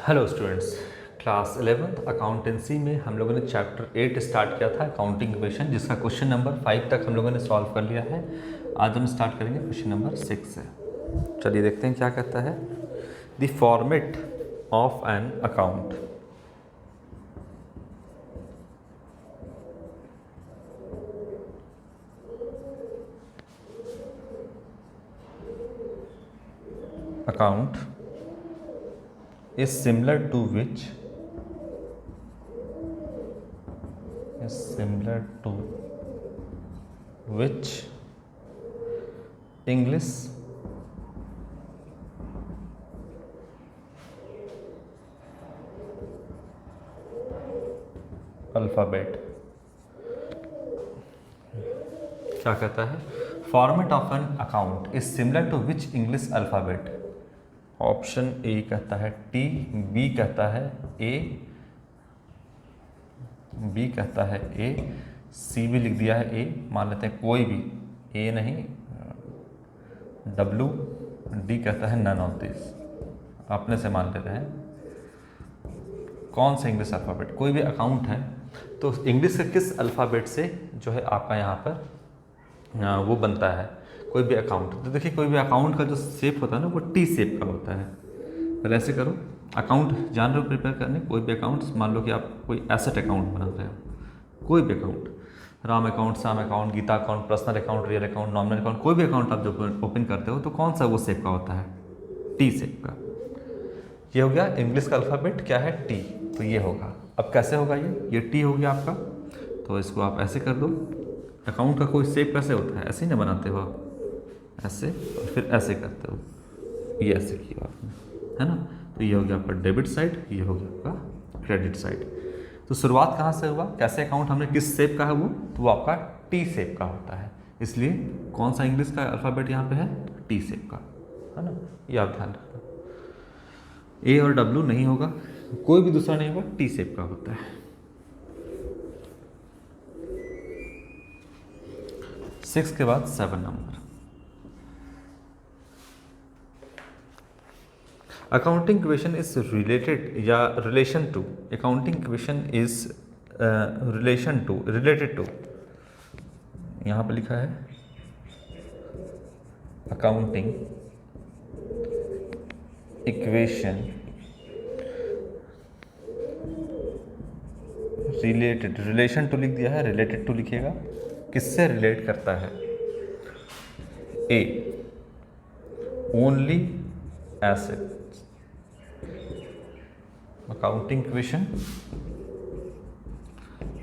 Hello students, class 11th accountancy में हम लोगों ने चैप्टर 8 स्टार्ट किया था अकाउंटिंग इक्वेशन, जिसका क्वेश्चन नंबर 5 तक हम लोगों ने सॉल्व कर लिया है। आज हम स्टार्ट करेंगे क्वेश्चन नंबर 6 से। चलिए देखते हैं क्या कहता है। The format of an account. Account is similar to which English alphabet. क्या कहता है? Format of an account is similar to which English alphabet. Option A कहता है टी, बी कहता है ए, बी कहता है ए, सी भी लिख दिया है ए, मान लेते हैं कोई भी, ए नहीं, डब्लू, डी कहता है नन ऑफ दिस। अपने से मान लेते हैं कौन सा इंग्लिश अल्फ़ाबेट, कोई भी अकाउंट है तो इंग्लिश के किस अल्फ़ाबेट से जो है आपका यहाँ पर वो बनता है कोई भी अकाउंट। तो देखिए कोई भी अकाउंट का जो शेप होता है ना वो टी शेप का होता है। पहले ऐसे करो, अकाउंट जान रहे हो प्रिपेयर करने, कोई भी अकाउंट, मान लो कि आप कोई एसेट अकाउंट बना रहे हो, कोई भी account, Ram account, Shyam account, Geeta account, personal account, real account, nominal account, कोई भी अकाउंट आप जब ओपन करते हो तो कौन सा वो शेप का होता है? टी शेप का। ये हो गया इंग्लिश का अल्फ़ाबेट, क्या है? टी। तो ये होगा। अब कैसे होगा ये टी हो गया आपका, तो इसको आप ऐसे कर दो। अकाउंट का कोई शेप कैसे होता है? ऐसे ही ना बनाते हो आप, ऐसे और फिर ऐसे करते हो, ये ऐसे किया आपने, है ना। तो ये हो गया आपका डेबिट साइड, ये हो गया आपका क्रेडिट साइड। तो शुरुआत कहाँ से हुआ, कैसे अकाउंट हमने, किस शेप का है वो, तो वो आपका टी शेप का होता है। इसलिए कौन सा इंग्लिश का अल्फ़ाबेट यहाँ पे है? टी शेप का, है ना। ये आप ध्यान रखना, ए और डब्लू नहीं होगा, कोई भी दूसरा नहीं होगा, टी शेप का होता है। 6 के बाद 7 number. Accounting equation is related या relation to, accounting equation is related to, यहाँ पर लिखा है accounting equation related, relation to लिख दिया है, रिलेटेड टू लिखिएगा। किससे रिलेट करता है? A, only asset, accounting equation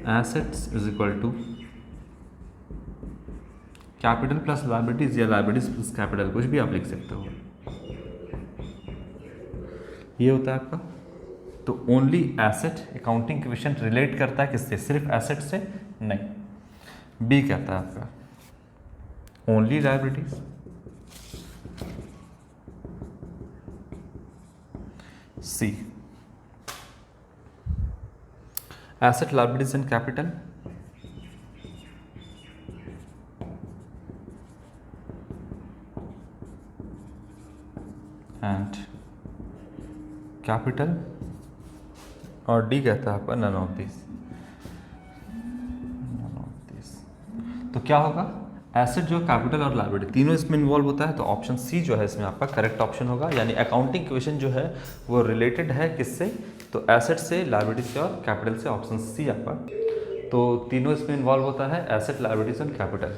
assets is equal to capital plus liabilities या लायबिलिटीज प्लस कैपिटल, कुछ भी आप लिख सकते हो। ये होता है आपका। तो only asset, accounting equation relate करता है किससे? सिर्फ एसेट से नहीं। बी कहता है आपका only liabilities, C asset, liabilities and capital, and capital, और डी कहता है आपका नन ऑफ दिस। तो क्या होगा? एसेट जो कैपिटल और लायबिलिटी तीनों इसमें इन्वॉल्व होता है, तो ऑप्शन सी जो है इसमें आपका करेक्ट ऑप्शन होगा। यानी अकाउंटिंग इक्वेशन जो है वो रिलेटेड है किससे? तो एसेट से, लायबिलिटी से और कैपिटल से, ऑप्शन सी आपका। तो तीनों इसमें इन्वॉल्व होता है, एसेट, लायबिलिटीज एंड कैपिटल।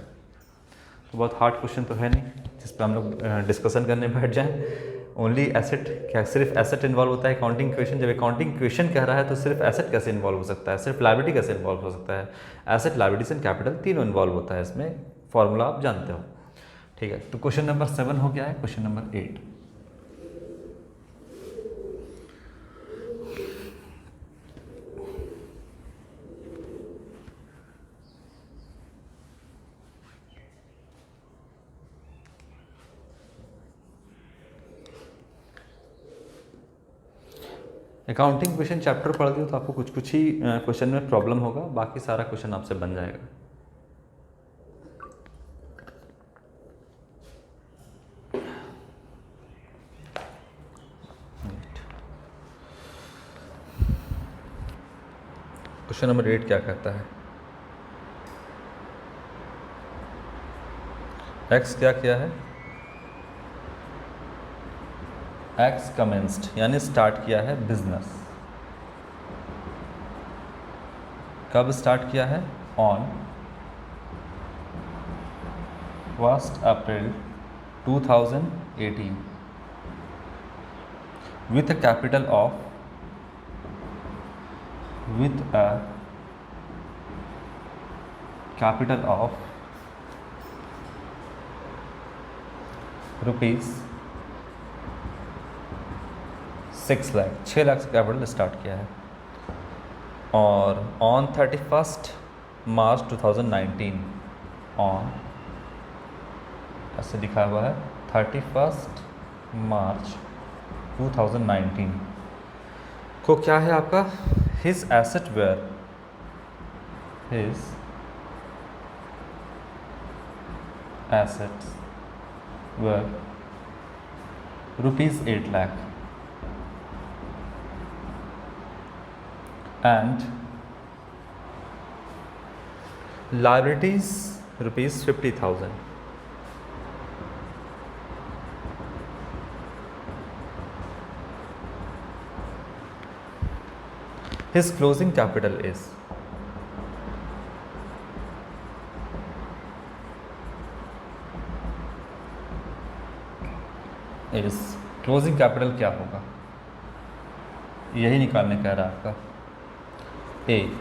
तो बहुत हार्ड क्वेश्चन तो है नहीं जिस पर हम लोग डिस्कशन करने बैठ जाएँ। ओनली एसेट, क्या सिर्फ एसेट इन्वॉल्व होता है अकाउंटिंग इक्वेशन? जब अकाउंटिंग इक्वेशन कह रहा है तो सिर्फ एसेट कैसे इन्वॉल्व हो सकता है, सिर्फ लायबिलिटी कैसे इन्वॉल्व हो सकता है? एसेट, लायबिलिटीज एंड कैपिटल तीनों इन्वॉल्व होता है इसमें, फॉर्मूला आप जानते हो। ठीक है, तो क्वेश्चन नंबर 7 हो गया है। Question number 8, accounting question chapter पढ़ दियो तो आपको कुछ कुछ ही क्वेश्चन में प्रॉब्लम होगा, बाकी सारा क्वेश्चन आपसे बन जाएगा। क्वेश्चन नंबर 8 क्या कहता है? एक्स क्या किया है? एक्स कमेंस्ड यानी स्टार्ट किया है बिजनेस। कब स्टार्ट किया है? On 1 April 2018 with a capital of rupees 6 lakh, 6 lakh से कैपिटल स्टार्ट किया है। और ऑन 31 मार्च 2019 ऑन ऐसे लिखा हुआ है 31 मार्च 2019 को क्या है आपका? His asset were rupees 8 lakh and liabilities rupees 50,000. His closing capital is closing capital क्या होगा? यही निकालने कह रहा है आपका। A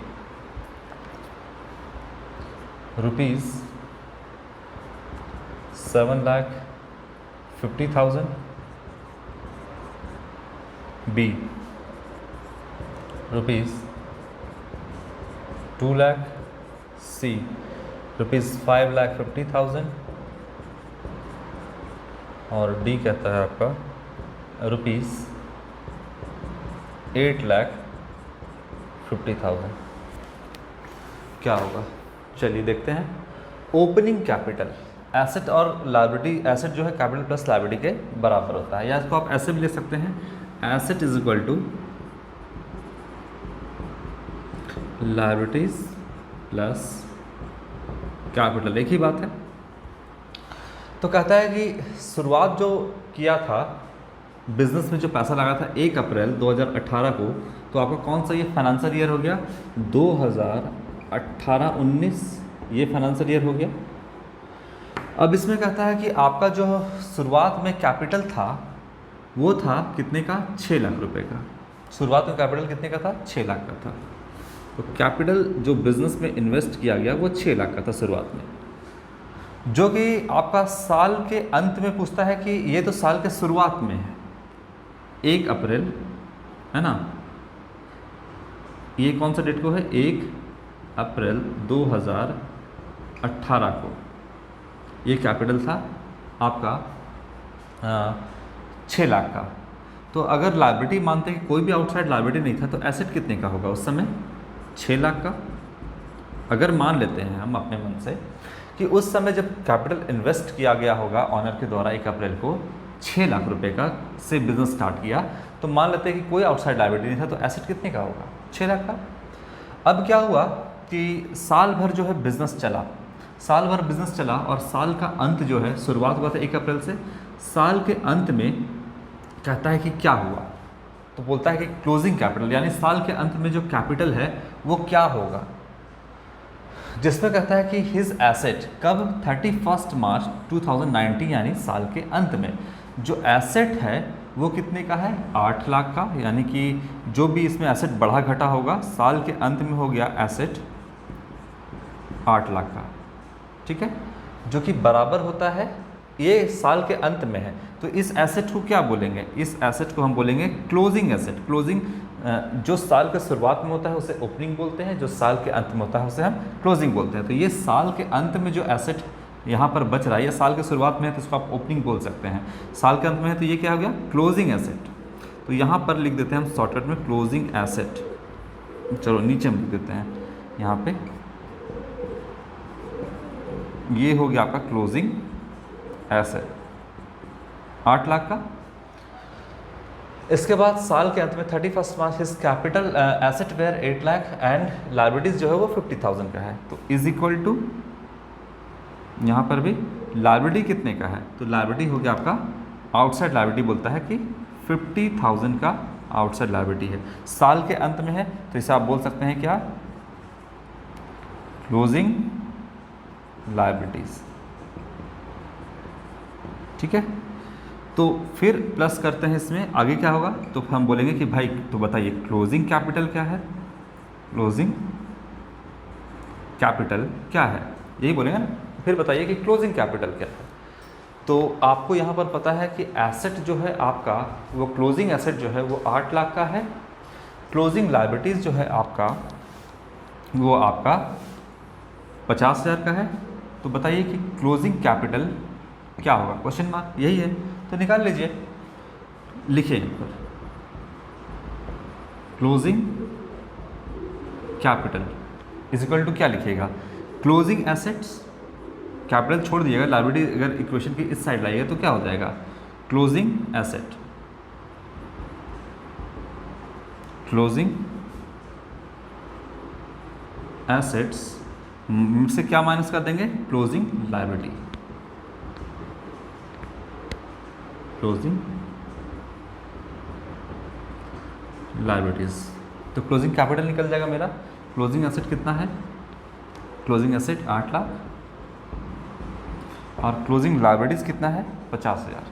rupees 7,50,000, B rupees 2 lakh, C rupees 5,50,000 और डी कहता है आपका रुपीज़ 8,50,000। क्या होगा? चलिए देखते हैं। ओपनिंग कैपिटल, एसेट और लायबिलिटी, एसेट जो है कैपिटल प्लस लायबिलिटी के बराबर होता है, या इसको आप ऐसे भी ले सकते हैं, asset is equal to liabilities plus capital, एक ही बात है। तो कहता है कि शुरुआत जो किया था बिजनेस में, जो पैसा लगा था 1 अप्रैल 2018 को, तो आपका कौन सा ये फाइनेंशियल ईयर हो गया? 2018-19 ये फाइनेंशियल ईयर हो गया। अब इसमें कहता है कि आपका जो शुरुआत में कैपिटल था वो था कितने का? 6 लाख रुपए का। शुरुआत में कैपिटल कितने का था? 6 लाख का था। तो कैपिटल जो बिजनेस में इन्वेस्ट किया गया वो 6 लाख का था शुरुआत में, जो कि आपका साल के अंत में पूछता है कि ये तो साल के शुरुआत में है, 1 अप्रैल है ना, ये कौन सा डेट को है? 1 अप्रैल 2018 को ये कैपिटल था आपका 6 लाख का। तो अगर लायबिलिटी मानते हैं कि कोई भी आउटसाइड लायबिलिटी नहीं था, तो एसेट कितने का होगा उस समय? 6 लाख का। अगर मान लेते हैं हम अपने मन से कि उस समय जब कैपिटल इन्वेस्ट किया गया होगा ऑनर के द्वारा 1 अप्रैल को 6 लाख रुपए का से बिजनेस स्टार्ट किया, तो मान लेते हैं कि कोई आउटसाइड लायबिलिटी नहीं था, तो एसेट कितने का होगा? 6 लाख का। अब क्या हुआ कि साल भर जो है बिजनेस चला, साल भर बिजनेस चला और साल का अंत जो है, शुरुआत हुआ था 1 अप्रैल से, साल के अंत में कहता है कि क्या हुआ? तो बोलता है कि क्लोजिंग कैपिटल, यानी साल के अंत में जो कैपिटल है वो क्या होगा, जिसमें कहता है कि हिज एसेट कब? 31 मार्च 2019 यानी साल के अंत में जो एसेट है वो कितने का है? 8 लाख का। यानी कि जो भी इसमें एसेट बढ़ा घटा होगा, साल के अंत में हो गया एसेट 8 लाख का, ठीक है, जो कि बराबर होता है, ये साल के अंत में है, तो इस एसेट को क्या बोलेंगे? इस एसेट को हम बोलेंगे क्लोजिंग एसेट। क्लोजिंग जो साल के शुरुआत में होता है उसे ओपनिंग बोलते हैं, जो साल के अंत में होता है उसे हम क्लोजिंग बोलते हैं। तो ये साल के अंत में जो एसेट यहाँ पर बच रहा है, या साल के शुरुआत में है तो इसको आप ओपनिंग बोल सकते हैं, साल के अंत में है तो ये क्या हो गया? Closing asset. तो यहाँ पर लिख देते हैं हम शॉर्टकट में क्लोजिंग एसेट। चलो नीचे हम लिख देते हैं यहाँ पे, ये हो गया आपका क्लोजिंग एसेट 8 लाख का। इसके बाद साल के अंत में 31 March his capital asset were 8 lakh and liabilities जो है वो 50,000 का है। तो इज इक्वल टू यहाँ पर भी लाइबिलिटी कितने का है, तो लाइबिलिटी हो गया आपका आउटसाइड लाइबिलिटी बोलता है कि 50,000 का आउटसाइड लाइबिलिटी है, साल के अंत में है, तो इसे आप बोल सकते हैं क्या, क्लोजिंग लाइबिलिटीज। ठीक है, तो फिर प्लस करते हैं इसमें, आगे क्या होगा, तो हम बोलेंगे कि भाई तो बताइए क्लोजिंग कैपिटल क्या है, क्लोजिंग कैपिटल क्या है, यही बोलेंगे ना। फिर बताइए कि क्लोजिंग कैपिटल क्या है। तो आपको यहाँ पर पता है कि एसेट जो है आपका, वो क्लोजिंग एसेट जो है वो 8 लाख का है, क्लोजिंग लाइबिलिटीज़ जो है आपका वो आपका 50,000 का है। तो बताइए कि क्लोजिंग कैपिटल क्या होगा, क्वेश्चन मार्क, यही है, तो निकाल लीजिए, लिखिए यहाँ पर closing capital is equal to क्या लिखिएगा, क्लोजिंग एसेट्स, कैपिटल छोड़ दिएगा, लाइबिलिटी अगर इक्वेशन की इस साइड लाइएगा तो क्या हो जाएगा, क्लोजिंग एसेट, क्लोजिंग एसेट्स से क्या माइनस कर देंगे, क्लोजिंग लाइबिलिटी, क्लोजिंग लाइबिलिटीज। तो क्लोजिंग कैपिटल निकल जाएगा मेरा, क्लोजिंग एसेट कितना है, क्लोजिंग एसेट 8 लाख और क्लोजिंग लाइबिलिटीज कितना है 50,000।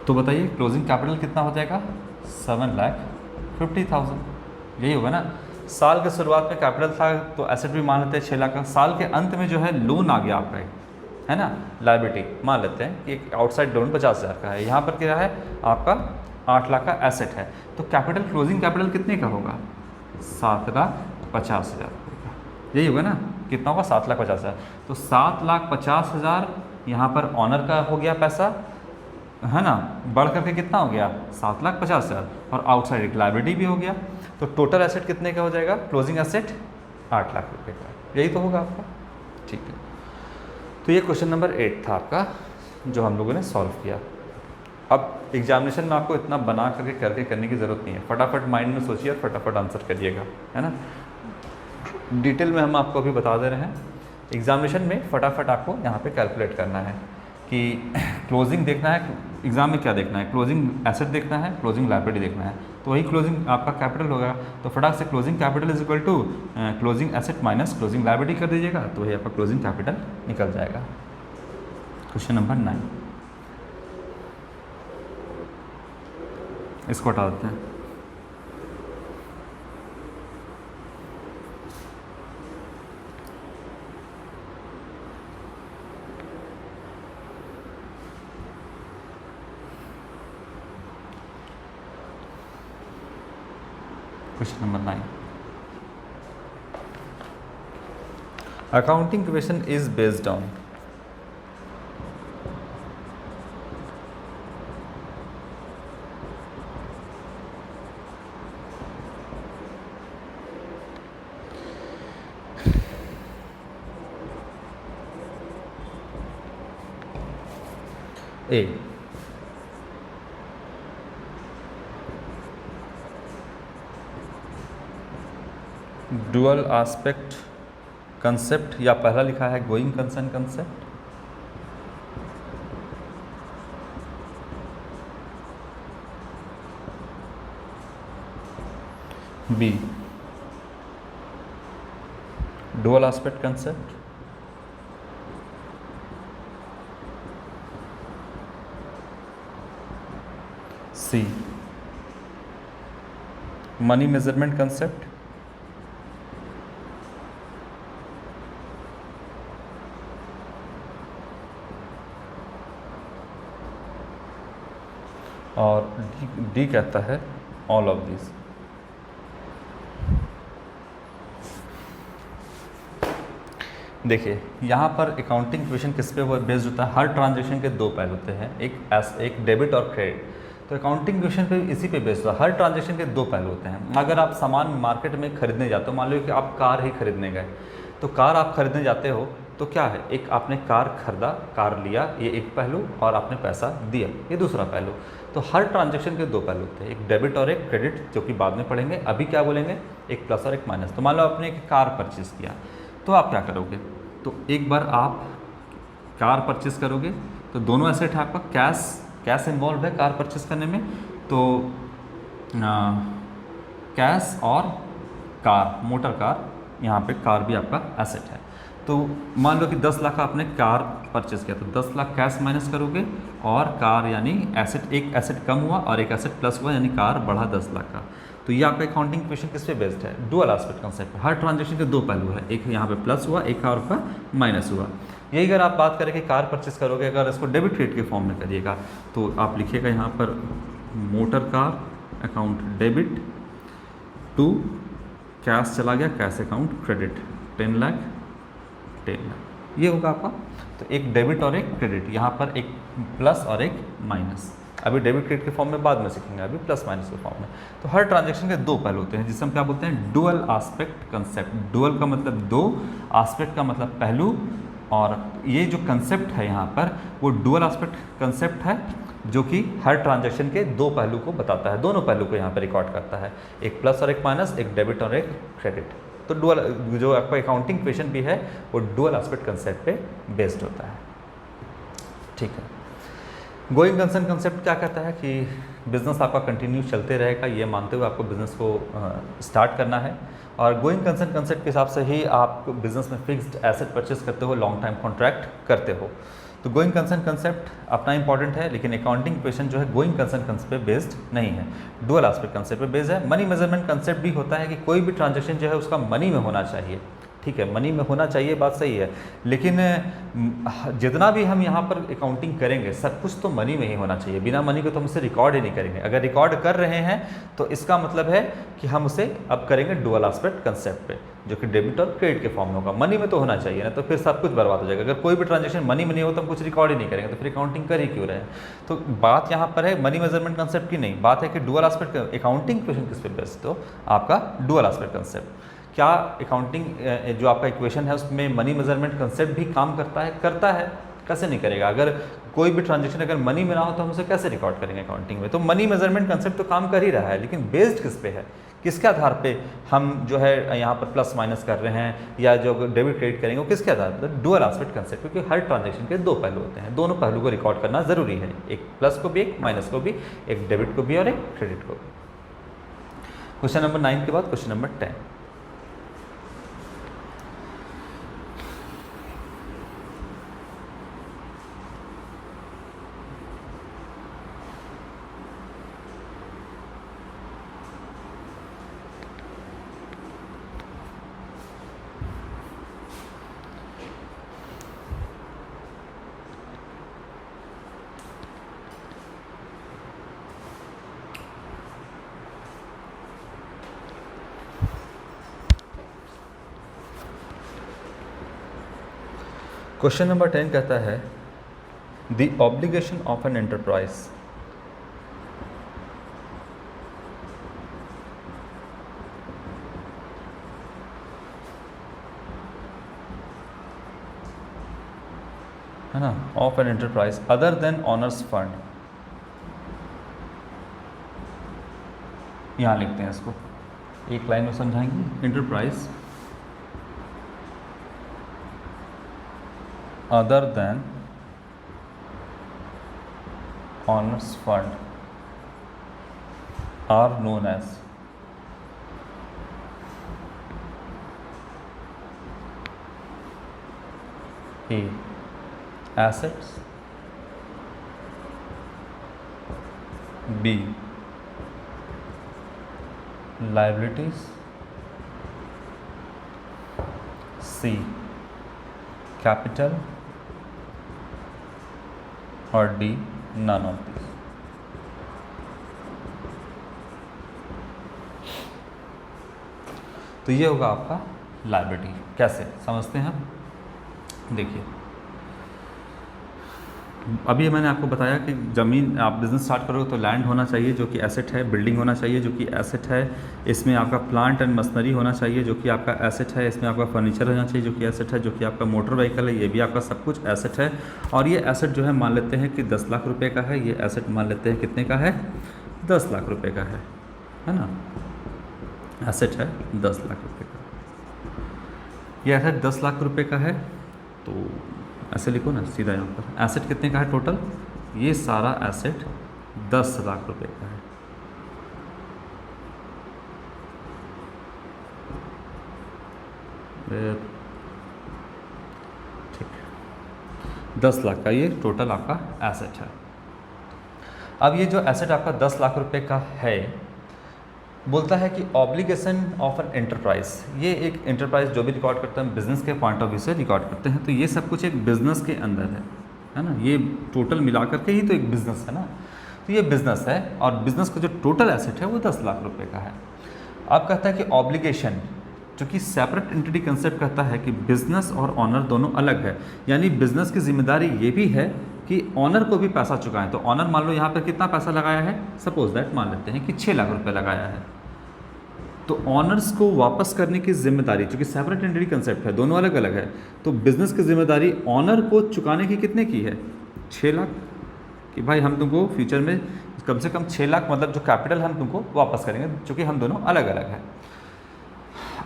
तो बताइए क्लोजिंग कैपिटल कितना हो जाएगा, 7,50,000, यही होगा ना। साल के शुरुआत में कैपिटल था तो एसेट भी मान लेते हैं 6 लाख का, साल के अंत में जो है लोन आ गया आपका, है ना, लाइबिलिटी मान लेते हैं कि एक आउटसाइड लोन 50,000 का है, यहाँ पर क्या है आपका 8 लाख का एसेट है, तो कैपिटल क्लोजिंग कैपिटल कितने का होगा, 7,50,000 होगा, यही होगा ना, कितना होगा 7,50,000। तो 7,50,000 यहाँ पर ऑनर का हो गया पैसा, है ना, बढ़ करके कितना हो गया 7,50,000 और आउटसाइड एक लाइबिलिटी भी हो गया, तो टोटल एसेट कितने का हो जाएगा, क्लोजिंग एसेट 8 लाख रुपए का, यही तो होगा आपका। ठीक है, तो ये क्वेश्चन नंबर 8 था आपका जो हम लोगों ने सॉल्व किया। अब एग्जामिनेशन में आपको इतना बना करके करने की ज़रूरत नहीं है, फटाफट माइंड में सोचिए और फटाफट आंसर करिएगा, है ना। डिटेल में हम आपको अभी बता दे रहे हैं, एग्जामिनेशन में फटाफट आपको यहाँ पे कैलकुलेट करना है कि क्लोजिंग देखना है, एग्जाम में क्या देखना है, क्लोजिंग एसेट देखना है, क्लोजिंग लाइबिलिटी देखना है, तो वही क्लोजिंग आपका कैपिटल होगा। तो फटाक से closing capital is equal to closing asset minus closing liability कर दीजिएगा, तो वही आपका क्लोजिंग कैपिटल निकल जाएगा। क्वेश्चन नंबर 9, इसको हटा देते हैं। Question number 9. Accounting question is based on A. Dual aspect concept, या पहला लिखा है going concern concept, B dual aspect concept, C money measurement concept, और डी कहता है ऑल ऑफ दिस। देखिए यहाँ पर अकाउंटिंग क्वेश्चन किस पे बेस्ड होता है, हर ट्रांजैक्शन के दो पहलू होते हैं, एक डेबिट और क्रेडिट। तो अकाउंटिंग क्वेश्चन पे इसी पे बेस्ड होता है, हर ट्रांजैक्शन के दो पहलू होते हैं। अगर आप सामान मार्केट में खरीदने जाते हो, मान लो कि आप कार ही खरीदने गए, तो कार आप खरीदने जाते हो तो क्या है, एक आपने कार खरीदा, कार लिया, ये एक पहलू, और आपने पैसा दिया, ये दूसरा पहलू। तो हर ट्रांजैक्शन के दो पहलू होते हैं, एक डेबिट और एक क्रेडिट, जो कि बाद में पढ़ेंगे। अभी क्या बोलेंगे, एक प्लस और एक माइनस। तो मान लो आपने एक कार परचेज़ किया, तो आप क्या करोगे, तो एक बार आप कार परचेज़ करोगे तो दोनों एसेट है आपका, कैश इन्वॉल्व है कार परचेज़ करने में, तो कैश और कार, मोटर कार, यहाँ पे कार भी आपका एसेट है। तो मान लो कि 10 लाख का आपने कार परचेज़ किया, तो 10 लाख कैश माइनस करोगे, और कार यानी एसेट, एक एसेट कम हुआ और एक एसेट प्लस हुआ, यानी कार बढ़ा 10 लाख का। तो ये आपका अकाउंटिंग इक्वेशन किस पे बेस्ड है, डुअल एस्पेक्ट कंसेप्ट। हर ट्रांजेक्शन के दो पहलू है, एक यहाँ पे प्लस हुआ, एक और का माइनस हुआ। यही अगर आप बात करें कि कार परचेस करोगे, अगर इसको डेबिट क्रेडिट के फॉर्म में करिएगा, तो आप लिखिएगा यहाँ पर motor car account debit to cash चला गया, cash account credit 10 lakh, 10 lakh, ये होगा आपका। तो एक डेबिट और एक क्रेडिट, यहाँ पर एक प्लस और एक माइनस। अभी डेबिट क्रेडिट के फॉर्म में बाद में सीखेंगे, अभी प्लस माइनस के फॉर्म में। तो हर ट्रांजैक्शन के दो पहलू होते हैं, जिसे हम क्या बोलते हैं, डुअल एस्पेक्ट कंसेप्ट। डुअल का मतलब दो, एस्पेक्ट का मतलब पहलू, और ये जो कंसेप्ट है यहाँ पर वो डुअल एस्पेक्ट कंसेप्ट है, जो कि हर ट्रांजैक्शन के दो पहलू को बताता है, दोनों पहलू को यहाँ पर रिकॉर्ड करता है, एक प्लस और एक माइनस, एक डेबिट और एक क्रेडिट। तो डुअल, जो आपका अकाउंटिंग इक्वेशन भी है वो डुअल एस्पेक्ट कंसेप्ट पे बेस्ड होता है। ठीक है। गोइंग कंसर्न कंसेप्ट क्या कहता है कि बिजनेस आपका कंटिन्यू चलते रहेगा, ये मानते हुए आपको बिजनेस को स्टार्ट करना है। और गोइंग कंसर्न कंसेप्ट के हिसाब से ही आप बिजनेस में फिक्स्ड एसेट परचेस करते हो, लॉन्ग टाइम कॉन्ट्रैक्ट करते हो। तो गोइंग कंसर्न कंसेप्ट अपना इंपॉर्टेंट है, लेकिन अकाउंटिंग इक्वेशन जो है गोइंग कंसर्न कंसेप्ट पे बेस्ड नहीं है, डुअल एस्पेक्ट कंसेप्ट पे बेस्ड है। मनी मेजरमेंट कंसेप्ट भी होता है कि कोई भी ट्रांजैक्शन जो है उसका मनी में होना चाहिए। ठीक है, मनी में होना चाहिए, बात सही है, लेकिन जितना भी हम यहाँ पर अकाउंटिंग करेंगे सब कुछ तो मनी में ही होना चाहिए। बिना मनी के तो हम उसे रिकॉर्ड ही नहीं करेंगे। अगर रिकॉर्ड कर रहे हैं तो इसका मतलब है कि हम उसे अब करेंगे डुअल एस्पेक्ट कंसेप्ट पे, जो कि डेबिट और क्रेडिट के फॉर्म में होगा। मनी में तो होना चाहिए ना, तो फिर सब कुछ बर्बाद हो जाएगा। अगर कोई भी ट्रांजेक्शन मनी में नहीं हो तो हम कुछ रिकॉर्ड ही नहीं करेंगे, तो फिर अकाउंटिंग कर ही क्यों रहे हैं। तो बात यहाँ पर है मनी मेजरमेंट कंसेप्ट की नहीं, बात है कि डुअल एस्पेक्ट अकाउंटिंग इक्वेशन किस पे बेस्ड, तो आपका डुअल एस्पेक्ट कंसेप्ट। क्या अकाउंटिंग जो आपका इक्वेशन है उसमें मनी मेजरमेंट कंसेप्ट भी काम करता है? करता है, कैसे नहीं करेगा। अगर कोई भी ट्रांजैक्शन अगर मनी में ना हो तो हम उसे कैसे रिकॉर्ड करेंगे अकाउंटिंग में। तो मनी मेजरमेंट कंसेप्ट तो काम कर ही रहा है, लेकिन बेस्ड किस पे है, किसके आधार पे हम जो है यहाँ पर प्लस माइनस कर रहे हैं, या जो डेबिट क्रेडिट करेंगे वो किसके आधार पर, डुअल एस्पेक्ट कंसेप्ट। क्योंकि हर ट्रांजैक्शन के दो पहलू होते हैं, दोनों पहलू को रिकॉर्ड करना जरूरी है, एक प्लस को भी, एक माइनस को भी, एक डेबिट को भी और एक क्रेडिट को भी। क्वेश्चन नंबर 9 के बाद क्वेश्चन नंबर 10। क्वेश्चन नंबर 10 कहता है the obligation of an enterprise है ना, of an enterprise other than honours fund. यहाँ लिखते हैं इसको, एक लाइन में समझाएंगे। Enterprise other than owners fund are known as A. assets, B. liabilities, C. capital, और डी नन ऑफ दिस। तो ये होगा आपका लायबिलिटी। कैसे समझते हैं हम, देखिए अभी मैंने आपको बताया कि ज़मीन आप बिज़नेस स्टार्ट करोगे तो लैंड होना चाहिए जो कि एसेट है, बिल्डिंग होना चाहिए जो कि एसेट है, इसमें आपका प्लांट एंड मशीनरी होना चाहिए जो कि आपका एसेट है, इसमें आपका फर्नीचर होना चाहिए जो कि एसेट है, जो कि आपका मोटर व्हीकल है ये भी आपका सब कुछ एसेट है। और ये एसेट जो है मान लेते हैं कि 10 लाख रुपये का है, ये एसेट मान लेते हैं कितने का है, 10 लाख रुपये का है ना, एसेट है 10 लाख रुपये का। ये एसेट 10 लाख रुपये का है, तो ऐसे लिखो ना सीधा यहाँ पर, एसेट कितने का है टोटल, ये सारा एसेट 10 लाख रुपए का है। ठीक है, 10 लाख का ये टोटल आपका एसेट है। अब ये जो एसेट आपका 10 लाख रुपए का है, बोलता है कि ऑब्लिगेशन ऑफ एन एंटरप्राइज, ये एक एंटरप्राइज जो भी रिकॉर्ड करते हैं बिजनेस के पॉइंट ऑफ व्यू से रिकॉर्ड करते हैं, तो ये सब कुछ एक बिजनेस के अंदर है ना, ये टोटल मिला करके ही तो एक बिजनेस है ना, तो ये बिजनेस है और बिजनेस का जो टोटल एसेट है वो 10 लाख रुपए का है। अब कहता है कि ऑब्लिगेशन, जो कि सेपरेट एंटिटी कंसेप्ट कहता है कि बिजनेस और ऑनर दोनों अलग है, यानी बिजनेस की जिम्मेदारी ये भी है कि ऑनर को भी पैसा चुकाएं। तो ऑनर मान लो यहाँ पर कितना पैसा लगाया है, सपोज दैट मान लेते हैं कि 6 लाख रुपए लगाया है, तो ऑनर्स को वापस करने की जिम्मेदारी, चूँकि सेपरेट एंटिटी कंसेप्ट है, दोनों अलग अलग है, तो बिजनेस की जिम्मेदारी ऑनर को चुकाने की कितने की है, 6 लाख, कि भाई हम तुमको फ्यूचर में कम से कम 6 लाख मतलब जो कैपिटल हम तुमको वापस करेंगे, चूँकि हम दोनों अलग अलग हैं।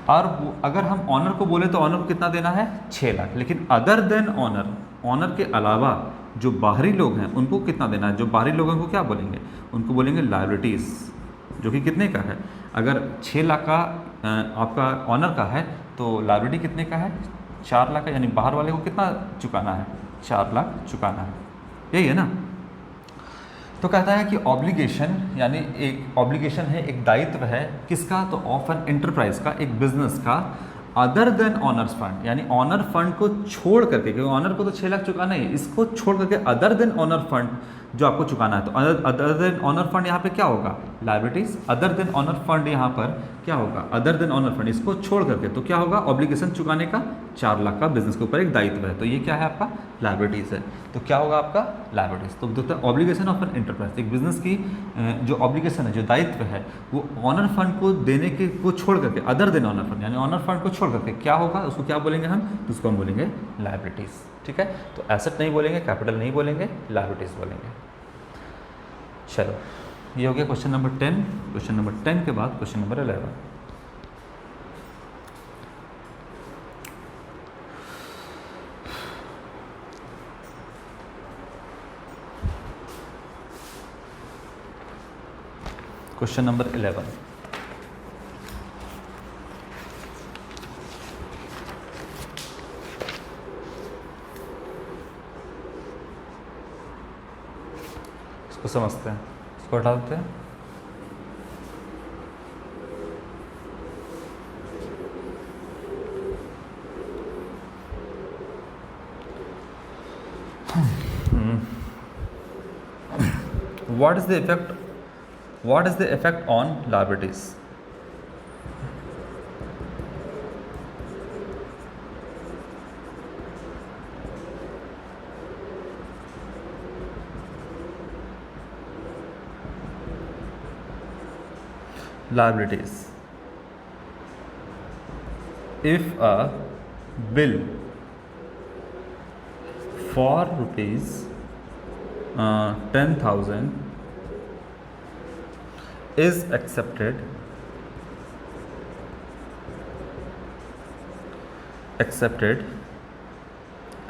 और अगर हम ऑनर को बोले तो ऑनर को कितना देना है, 6 लाख, लेकिन अदर देन ऑनर, ऑनर के अलावा जो बाहरी लोग हैं उनको कितना देना है, जो बाहरी लोगों को क्या बोलेंगे, उनको बोलेंगे लायबिलिटीज़, जो कि कितने का है, अगर 6 लाख का आपका ऑनर का है तो लायबिलिटी कितने का है, 4 लाख का, यानी बाहर वाले को कितना चुकाना है, 4 लाख चुकाना है, यही है ना। तो कहता है कि ऑब्लिगेशन, यानी एक ऑब्लिगेशन है, एक दायित्व है किसका, तो ऑफ एन एंटरप्राइज का, एक बिजनेस का, अदर देन ऑनर्स फंड, यानी ऑनर फंड को छोड़ करके, क्योंकि ऑनर को तो 6 लाख चुकाना है, इसको छोड़ करके अदर देन ऑनर फंड जो आपको चुकाना है, तो अदर देन ऑनर फंड यहाँ पे क्या होगा, liabilities, other than owner fund यहाँ पर क्या होगा, अदर देन ऑनर फंड, इसको छोड़ करके तो क्या होगा, ऑब्लिगेशन चुकाने का 4 लाख का बिजनेस के ऊपर एक दायित्व है, तो ये क्या है आपका, लायबिलिटीज है, तो क्या होगा आपका लायबिलिटीज। तो दोस्तों ऑब्लिगेशन ऑफ एन एंटरप्राइज, एक बिजनेस की जो ऑब्लिगेशन है, जो दायित्व है, वो ऑनर फंड को देने के को छोड़ करके, अदर देन ऑनर फंड, यानी ऑनर फंड को छोड़ करके क्या होगा, उसको क्या बोलेंगे हम, तो उसको हम बोलेंगे लायबिलिटीज। ठीक है, तो एसेट नहीं बोलेंगे, कैपिटल नहीं बोलेंगे, लायबिलिटीज बोलेंगे। चलो, ये हो गया क्वेश्चन नंबर 10। क्वेश्चन नंबर 10 के बाद क्वेश्चन नंबर 11। क्वेश्चन नंबर 11, इसको समझते हैं, इसको हटा देते हैं। What is the effect? What is the effect on liabilities? Liabilities. If a bill for rupees 10,000 is accepted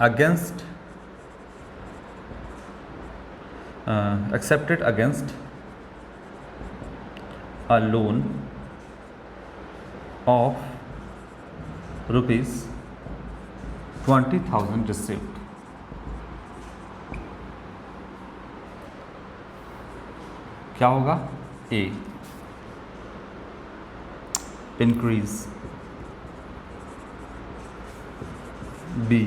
against a loan of rupees 20,000 received, क्या होगा, A increase, B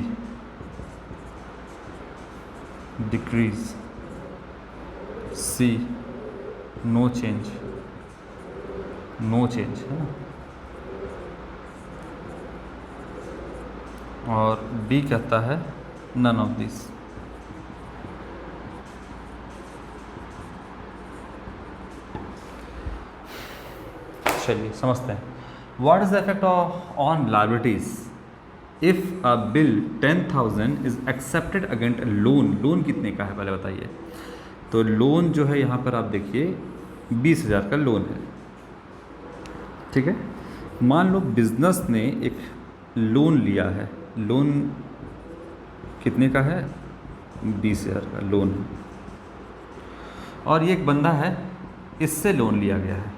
decrease, C no change, है ना, और D कहता है none of this. चलिए समझते हैं। What is the effect on liabilities if a bill 10,000 is accepted against loan. Loan कितने का है पहले बताइए। तो लोन जो है यहाँ पर आप देखिए 20,000 का लोन है, ठीक है। मान लो बिजनेस ने एक लोन लिया है, लोन कितने का है, 20,000 का लोन है, और ये एक बंदा है, इससे लोन लिया गया है,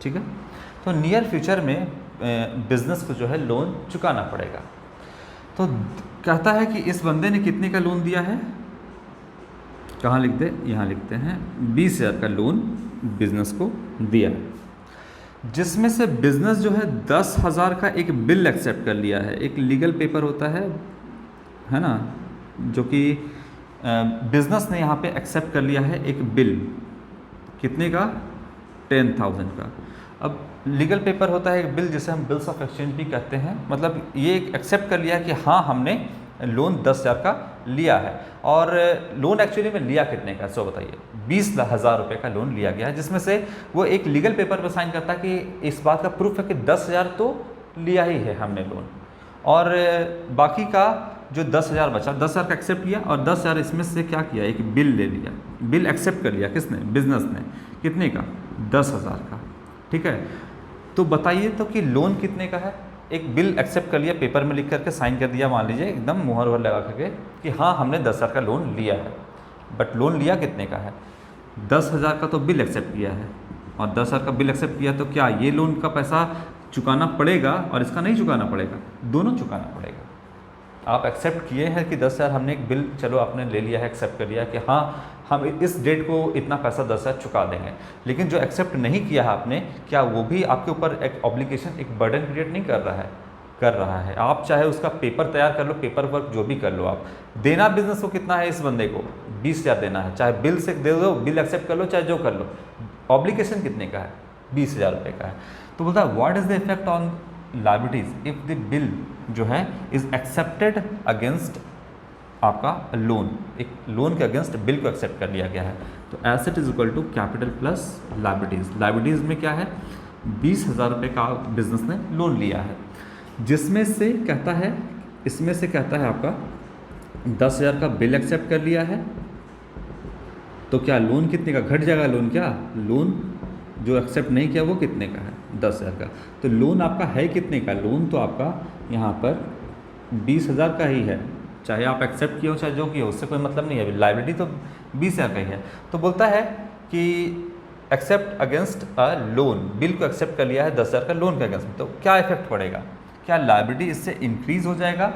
ठीक है। तो नियर फ्यूचर में बिजनेस को जो है लोन चुकाना पड़ेगा। तो कहता है कि इस बंदे ने कितने का लोन दिया है, कहाँ लिखते हैं, यहाँ लिखते हैं 20,000 का लोन बिजनेस को दिया, जिसमें से बिजनेस जो है 10,000 का एक बिल एक्सेप्ट कर लिया है। एक लीगल पेपर होता है ना, जो कि बिजनेस ने यहाँ पे एक्सेप्ट कर लिया है एक बिल, कितने का, 10,000 का। अब लीगल पेपर होता है एक बिल, जिसे हम बिल्स ऑफ एक्सचेंज भी कहते हैं। मतलब ये एक्सेप्ट कर लिया है कि हाँ हमने लोन 10,000 का लिया है। और लोन एक्चुअली में लिया कितने का, सो बताइए, 20,000 रुपये का लोन लिया गया है, जिसमें से वो एक लीगल पेपर पर साइन करता है कि इस बात का प्रूफ है कि 10,000 तो लिया ही है हमने लोन, और बाकी का जो 10,000 बचा, 10,000 का एक्सेप्ट किया, और 10,000 इसमें से क्या किया, एक बिल ले लिया, बिल एक्सेप्ट कर लिया किसने, बिजनेस ने, कितने का, 10,000 का, ठीक है। तो बताइए तो कि लोन कितने का है। एक बिल एक्सेप्ट कर लिया, पेपर में लिख करके साइन कर दिया, मान लीजिए एकदम मुहर वुहर लगा करके कि हाँ हमने 10,000 का लोन लिया है, बट लोन लिया कितने का है, 10,000 का तो बिल एक्सेप्ट किया है, और 10,000 का बिल एक्सेप्ट किया, तो क्या ये लोन का पैसा चुकाना पड़ेगा और इसका नहीं चुकाना पड़ेगा, दोनों चुकाना पड़ेगा। आप एक्सेप्ट किए हैं कि 10,000 हमने एक बिल, चलो आपने ले लिया है, एक्सेप्ट कर लिया कि हाँ हम इस डेट को इतना पैसा 10,000 चुका देंगे, लेकिन जो एक्सेप्ट नहीं किया है आपने, क्या वो भी आपके ऊपर एक ऑब्लिगेशन, एक बर्डन क्रिएट नहीं कर रहा है, कर रहा है। आप चाहे उसका पेपर तैयार कर लो, पेपर वर्क जो भी कर लो, आप देना बिजनेस को कितना है, इस बंदे को 20,000 देना है, चाहे बिल से दे दो, बिल एक्सेप्ट कर लो, चाहे जो कर लो, ऑब्लिगेशन कितने का है, 20,000 रुपये का है। तो बोलता है what is the effect on liabilities if the bill जो है इज एक्सेप्टेड अगेंस्ट आपका लोन, एक लोन के अगेंस्ट बिल को एक्सेप्ट कर लिया गया है। तो asset is equal to capital plus liabilities. Liabilities में क्या है, 20,000 रुपये का बिजनेस ने लोन लिया है, जिसमें से कहता है, इसमें से कहता है आपका 10,000 का बिल एक्सेप्ट कर लिया है, तो क्या लोन कितने का घट जाएगा, लोन क्या, लोन जो एक्सेप्ट नहीं किया वो कितने का है, 10,000 का। तो लोन आपका है कितने का, लोन तो आपका यहाँ पर 20,000 का ही है, चाहे आप एक्सेप्ट किए हो चाहे जो किए हो, उससे कोई मतलब नहीं है, लायबिलिटी तो 20,000 का ही है। तो बोलता है कि accept against a loan, bill को एक्सेप्ट कर लिया है 10,000 का लोन के अगेंस्ट में, तो क्या इफेक्ट पड़ेगा, क्या लायबिलिटी इससे इंक्रीज हो जाएगा,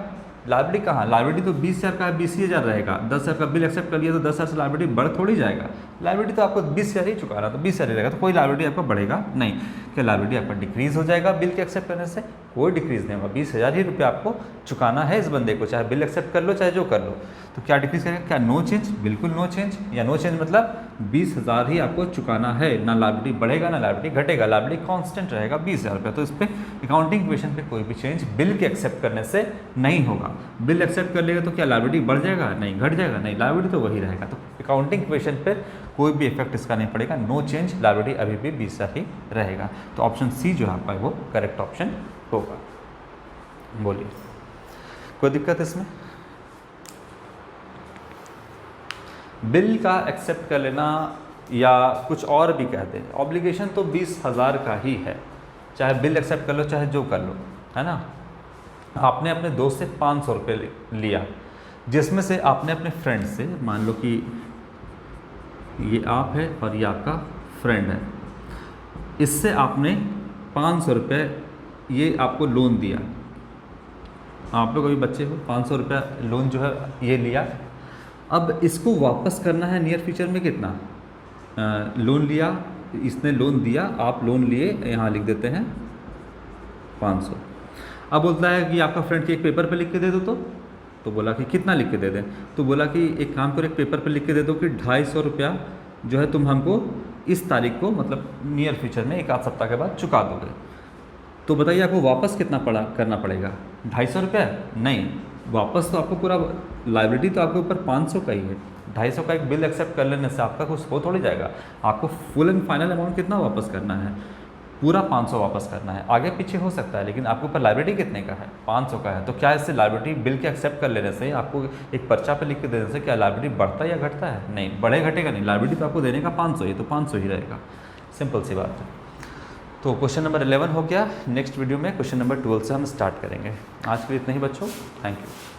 लायबिलिटी कहाँ, लायबिलिटी तो 20,000 का है, 20,000 रहेगा, 10,000 का बिल एक्सेप्ट कर लिया तो 10,000 से लायबिलिटी बढ़ थोड़ी जाएगा, लायबिलिटी तो आपको 20,000 ही चुकाना, तो 20,000 ही रहेगा, तो कोई लायबिलिटी आपका बढ़ेगा नहीं। क्या लायबिलिटी आपका डिक्रीज हो जाएगा बिल के एक्सेप्ट करने से, कोई डिक्रीज नहीं होगा, 20,000 ही रुपये आपको चुकाना है इस बंदे को, चाहे बिल एक्सेप्ट कर लो चाहे जो कर लो। तो क्या डिक्रीज करेगा, क्या नो चेंज, बिल्कुल नो चेंज, या नो चेंज मतलब 20,000 ही आपको चुकाना है, ना लायबिलिटी बढ़ेगा ना लायबिलिटी घटेगा, लायबिलिटी कांस्टेंट रहेगा 20,000 रुपये। तो इस पर अकाउंटिंग इक्वेशन पे कोई भी चेंज बिल के एक्सेप्ट करने से नहीं होगा। बिल एक्सेप्ट कर लेगा तो क्या लायबिलिटी बढ़ जाएगा, नहीं घट जाएगा, नहीं लायबिलिटी तो वही रहेगा। तो अकाउंटिंग इक्वेशन पर कोई भी इफेक्ट इसका नहीं पड़ेगा, नो चेंज, लायबिलिटी अभी भी 20,000 ही रहेगा। तो ऑप्शन सी जो है आपका वो करेक्ट ऑप्शन होगा। बोलिए कोई दिक्कत इसमें, बिल का एक्सेप्ट कर लेना या कुछ और भी कहते हैं, ऑब्लिगेशन तो 20,000 का ही है, चाहे बिल एक्सेप्ट कर लो चाहे जो कर लो, है ना। आपने अपने दोस्त से 500 रुपये लिया, जिसमें से आपने अपने फ्रेंड से, मान लो कि ये आप है और ये आपका फ्रेंड है, इससे आपने 500 रुपये ये आपको लोन दिया, आप लोग अभी बच्चे हो, 500 रुपया लोन जो है ये लिया, अब इसको वापस करना है नियर फ्यूचर में कितना, लोन लिया, इसने लोन दिया, आप लोन लिए, यहाँ लिख देते हैं 500। अब बोलता है कि आपका फ्रेंड के एक पेपर पे लिख के दे दो, तो बोला कि कितना लिख के दे दें, तो बोला कि एक काम करो, एक पेपर पे लिख के दे दो कि 250 रुपया जो है तुम हमको इस तारीख को, मतलब नियर फ्यूचर में 1 आध सप्ताह के बाद चुका दोगे। तो बताइए आपको वापस कितना करना पड़ेगा, 250 रुपया, नहीं, वापस तो आपको पूरा लायबिलिटी तो आपके ऊपर 500 का ही है, 250 का एक बिल एक्सेप्ट कर लेने से आपका कुछ हो थोड़ी जाएगा, आपको फुल एंड फाइनल अमाउंट कितना वापस करना है, पूरा 500 वापस करना है। आगे पीछे हो सकता है, लेकिन आपके ऊपर लाइबिलिटी कितने का है, 500 का है। तो क्या इससे लाइबिलिटी बिल के एक्सेप्ट कर लेने से, आपको एक पर्चा पे लिख के देने से क्या लाइबिलिटी बढ़ता है या घटता है? नहीं, बढ़े घटेगा नहीं। लाइबिलिटी तो आपको देने का 500 ही, तो 500 ही रहेगा। सिंपल सी बात है। तो क्वेश्चन नंबर 11 हो गया। नेक्स्ट वीडियो में क्वेश्चन नंबर 12 से हम स्टार्ट करेंगे। आज के लिए इतना ही बच्चों, थैंक यू।